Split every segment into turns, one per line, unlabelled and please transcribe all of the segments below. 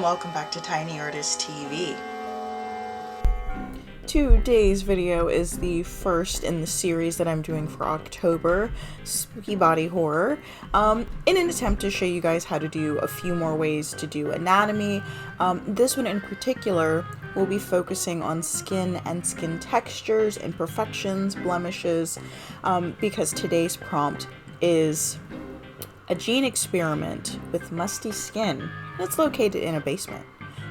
and welcome back to Tiny Artist TV.
Today's video is the first in the series that I'm doing for October, Spooky Body Horror, in an attempt to show you guys how to do a few more ways to do anatomy. This one in particular will be focusing on skin and skin textures, imperfections, blemishes, because today's prompt is a gene experiment with musty skin that's located in a basement.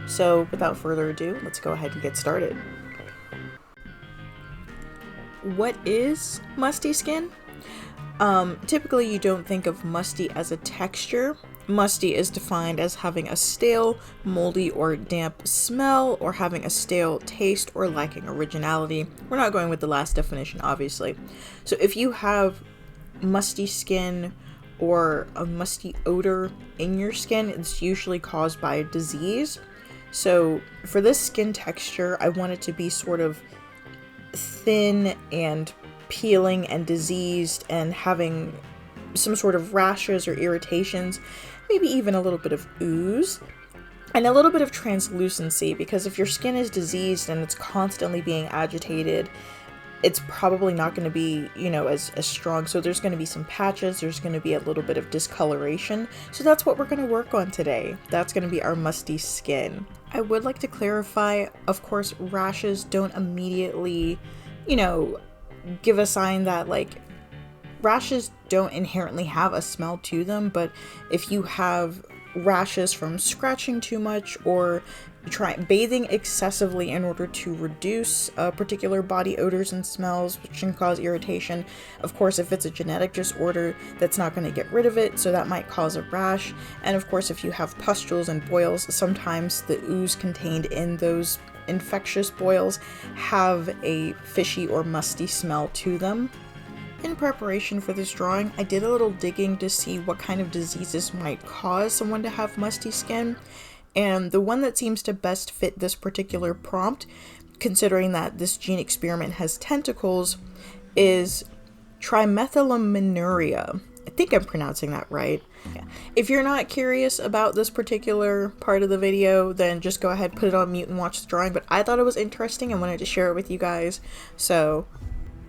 So without further ado, let's go ahead and get started. What is musty skin? Typically you don't think of musty as a texture. Musty is defined as having a stale, moldy, or damp smell, or having a stale taste, or lacking originality. We're not going with the last definition, obviously. So if you have musty skin or a musty odor in your skin, it's usually caused by a disease. So for this skin texture, I want it to be sort of thin and peeling and diseased and having some sort of rashes or irritations, maybe even a little bit of ooze and a little bit of translucency, because if your skin is diseased and it's constantly being agitated, it's probably not going to be, as strong. So there's going to be some patches, there's going to be a little bit of discoloration. So that's what we're going to work on today. That's going to be our musty skin. I would like to clarify, of course, rashes don't immediately, give a sign that, rashes don't inherently have a smell to them, but if you have rashes from scratching too much or bathing excessively in order to reduce particular body odors and smells, which can cause irritation. Of course, if it's a genetic disorder, that's not going to get rid of it, so that might cause a rash. And of course, if you have pustules and boils, sometimes the ooze contained in those infectious boils have a fishy or musty smell to them. In preparation for this drawing, I did a little digging to see what kind of diseases might cause someone to have musty skin. And the one that seems to best fit this particular prompt, considering that this gene experiment has tentacles, is trimethylaminuria. I think I'm pronouncing that right. Yeah. If you're not curious about this particular part of the video, then just go ahead, put it on mute and watch the drawing. But I thought it was interesting and wanted to share it with you guys. So,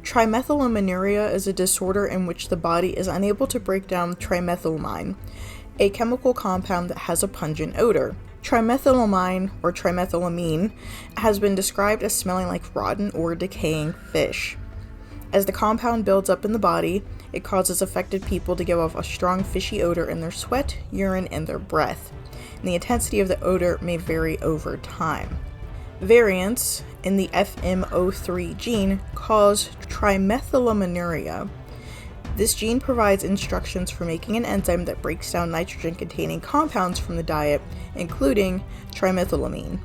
trimethylaminuria is a disorder in which the body is unable to break down trimethylamine, a chemical compound that has a pungent odor. Trimethylamine, or trimethylamine, has been described as smelling like rotten or decaying fish. As the compound builds up in the body, it causes affected people to give off a strong fishy odor in their sweat, urine, and their breath. And the intensity of the odor may vary over time. Variants in the FMO3 gene cause trimethylaminuria. This gene provides instructions for making an enzyme that breaks down nitrogen-containing compounds from the diet, including trimethylamine.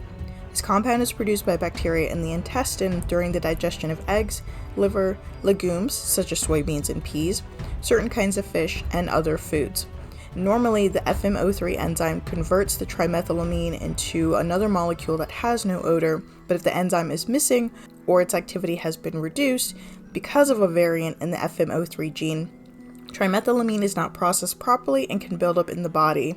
This compound is produced by bacteria in the intestine during the digestion of eggs, liver, legumes, such as soybeans and peas, certain kinds of fish, and other foods. Normally, the FMO3 enzyme converts the trimethylamine into another molecule that has no odor, but if the enzyme is missing or its activity has been reduced because of a variant in the FMO3 gene, trimethylamine is not processed properly and can build up in the body.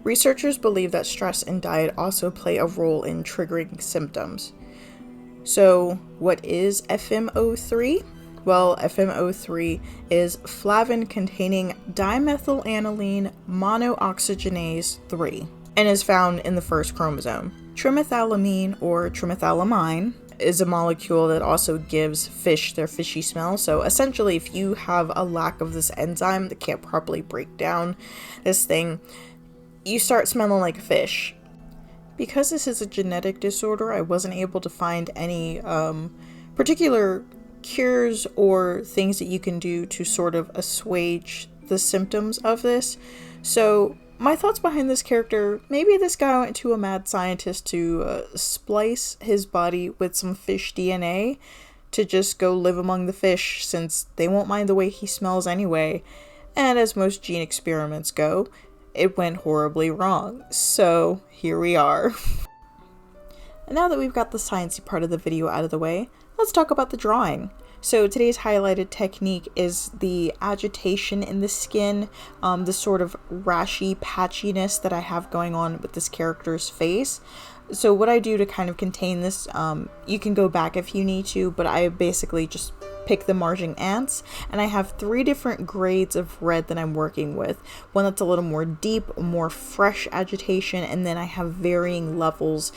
Researchers believe that stress and diet also play a role in triggering symptoms. So, what is FMO3? Well, FMO3 is flavin-containing dimethylaniline monooxygenase 3 and is found in the first chromosome. Trimethylamine, or trimethylamine, is a molecule that also gives fish their fishy smell. So essentially, if you have a lack of this enzyme that can't properly break down this thing, you start smelling like a fish. Because this is a genetic disorder, I wasn't able to find any particular cures or things that you can do to sort of assuage the symptoms of this. So my thoughts behind this character, maybe this guy went to a mad scientist to splice his body with some fish DNA to just go live among the fish, since they won't mind the way he smells anyway. And as most gene experiments go, it went horribly wrong. So here we are. And now that we've got the sciencey part of the video out of the way, let's talk about the drawing. So today's highlighted technique is the agitation in the skin, the sort of rashy patchiness that I have going on with this character's face. So what I do to kind of contain this, you can go back if you need to, but I basically just pick the Marching Ants, and I have 3 different grades of red that I'm working with. One that's a little more deep, more fresh agitation, and then I have varying levels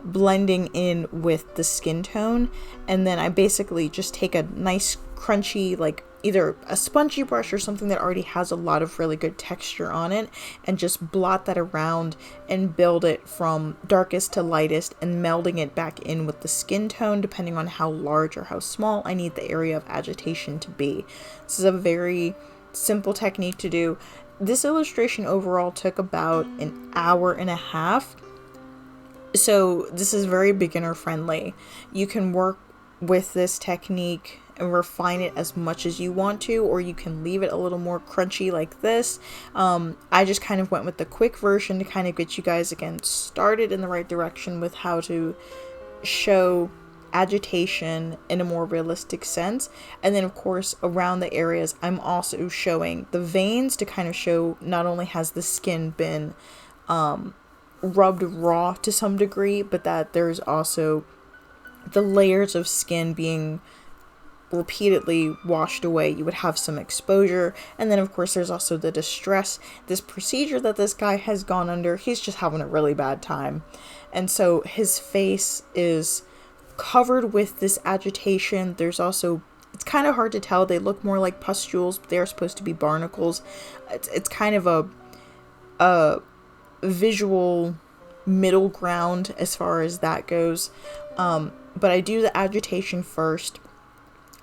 blending in with the skin tone. And then I basically just take a nice crunchy, like either a spongy brush or something that already has a lot of really good texture on it, and just blot that around and build it from darkest to lightest and melding it back in with the skin tone depending on how large or how small I need the area of agitation to be. This is a very simple technique to do. This illustration overall took about an hour and a half. So this is very beginner friendly. You can work with this technique and refine it as much as you want to, or you can leave it a little more crunchy like this. I just kind of went with the quick version to kind of get you guys again started in the right direction with how to show agitation in a more realistic sense. And then of course around the areas I'm also showing the veins to kind of show not only has the skin been rubbed raw to some degree, but that there's also the layers of skin being repeatedly washed away. You would have some exposure, and then of course there's also the distress, this procedure that this guy has gone under. He's just having a really bad time, and so his face is covered with this agitation. There's also, it's kind of hard to tell, they look more like pustules, but they're supposed to be barnacles. It's kind of a visual middle ground as far as that goes. But I do the agitation first,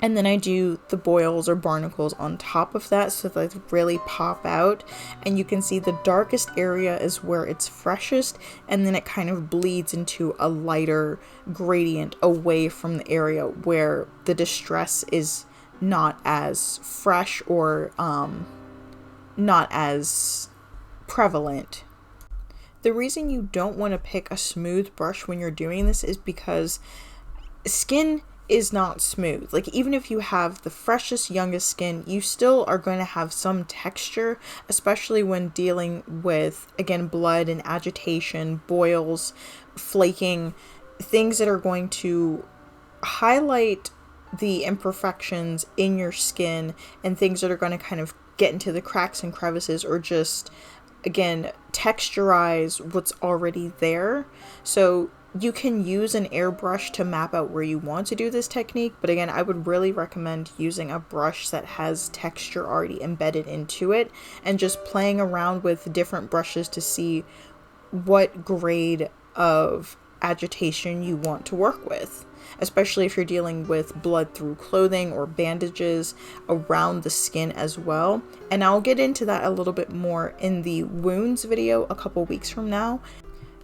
and then I do the boils or barnacles on top of that so that they really pop out. And you can see the darkest area is where it's freshest, and then it kind of bleeds into a lighter gradient away from the area where the distress is not as fresh or not as prevalent. The reason you don't want to pick a smooth brush when you're doing this is because skin is not smooth. Like, even if you have the freshest, youngest skin, you still are going to have some texture, especially when dealing with, again, blood and agitation, boils, flaking, things that are going to highlight the imperfections in your skin and things that are going to kind of get into the cracks and crevices, or just, again, texturize what's already there. So you can use an airbrush to map out where you want to do this technique, but again, I would really recommend using a brush that has texture already embedded into it and just playing around with different brushes to see what grade of agitation you want to work with, especially if you're dealing with blood through clothing or bandages around the skin as well. And I'll get into that a little bit more in the wounds video a couple weeks from now.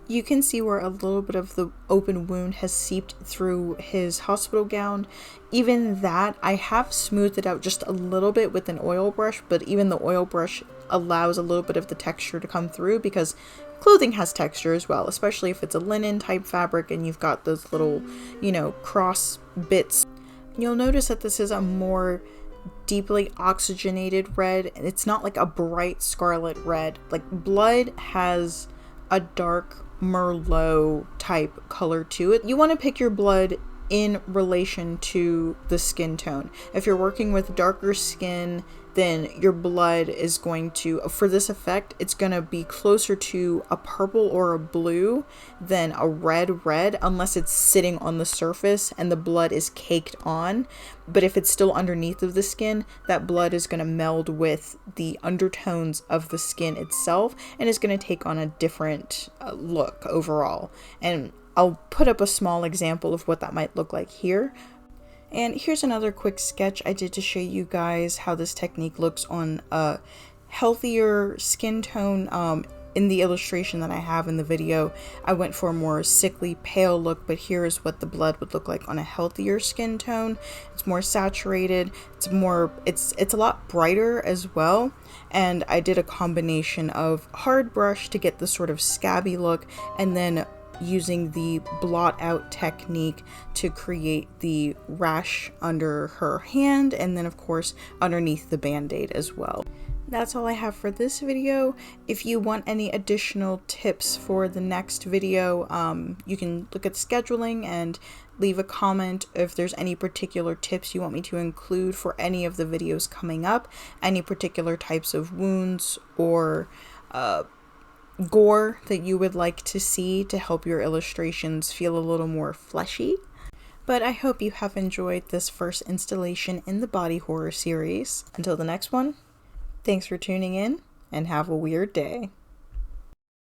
You can see where a little bit of the open wound has seeped through his hospital gown. Even that, I have smoothed it out just a little bit with an oil brush, but even the oil brush allows a little bit of the texture to come through, because clothing has texture as well, especially if it's a linen type fabric and you've got those little, cross bits. You'll notice that this is a more deeply oxygenated red, and it's not like a bright scarlet red. Like, blood has a dark Merlot type color to it. You want to pick your blood in relation to the skin tone. If you're working with darker skin, then your blood is going to, for this effect, it's going to be closer to a purple or a blue than a red, unless it's sitting on the surface and the blood is caked on. But if it's still underneath of the skin, that blood is going to meld with the undertones of the skin itself and is going to take on a different look overall. And I'll put up a small example of what that might look like here. And here's another quick sketch I did to show you guys how this technique looks on a healthier skin tone. In the illustration that I have in the video, I went for a more sickly pale look, but here's what the blood would look like on a healthier skin tone. It's more saturated, it's a lot brighter as well. And I did a combination of hard brush to get the sort of scabby look, and then using the blot out technique to create the rash under her hand, and then of course underneath the band-aid as well. That's all I have for this video. If you want any additional tips for the next video, you can look at scheduling and leave a comment if there's any particular tips you want me to include for any of the videos coming up, any particular types of wounds or gore that you would like to see to help your illustrations feel a little more fleshy. But I hope you have enjoyed this first installation in the body horror series. Until the next one, thanks for tuning in and have a weird day.